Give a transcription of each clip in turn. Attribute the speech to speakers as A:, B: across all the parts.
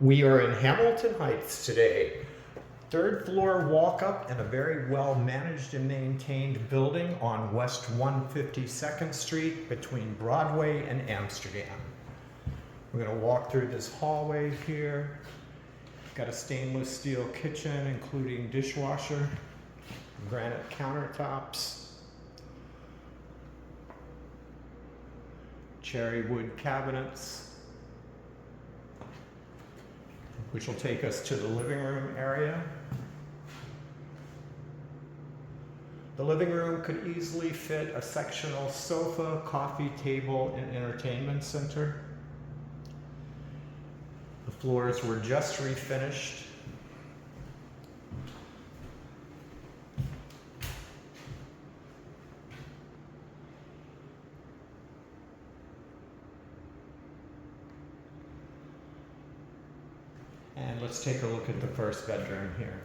A: We are in Hamilton Heights today. Third floor walk-up in a very well managed and maintained building on West 152nd Street between Broadway and Amsterdam. We're going to walk through this hallway here. Got a stainless steel kitchen including dishwasher, granite countertops, cherry wood cabinets, which will take us to the living room area. The living room could easily fit a sectional sofa, coffee table, and entertainment center. The floors were just refinished. And let's take a look at the first bedroom here.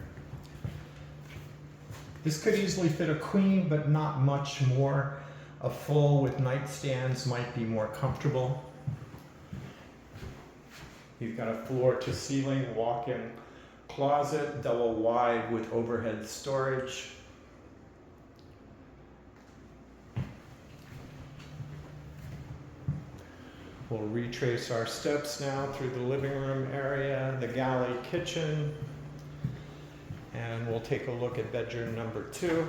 A: This could easily fit a queen, but not much more. A full with nightstands might be more comfortable. You've got a floor-to-ceiling walk-in closet, double wide with overhead storage. We'll retrace our steps now through the living room area, the Galley Kitchen, and we'll take a look at bedroom number 2.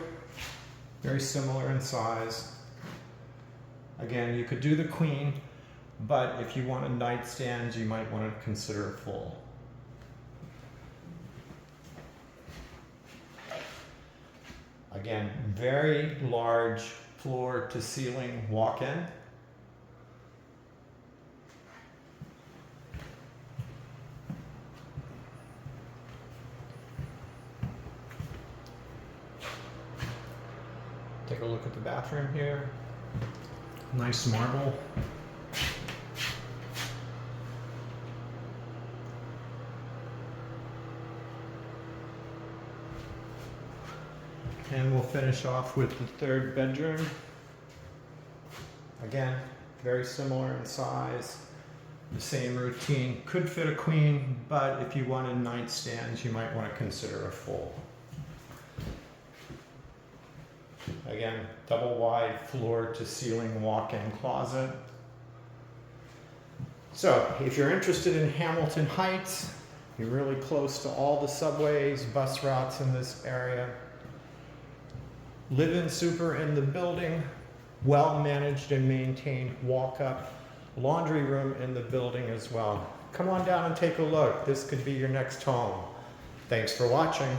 A: Very similar in size. Again, you could do the queen, but if you wanted nightstands, you might want to consider a full. Again, very large floor-to-ceiling walk-in. Take a look at the bathroom here. Nice marble. And we'll finish off with the third bedroom. Again, very similar in size. The same routine. Could fit a queen, but if you wanted nightstands, you might want to consider a full. Again, double wide floor-to-ceiling walk-in closet. So, if you're interested in Hamilton Heights, you're really close to all the subways, bus routes in this area. Live-in super in the building, well-managed and maintained walk-up, laundry room in the building as well. Come on down and take a look. This could be your next home. Thanks for watching.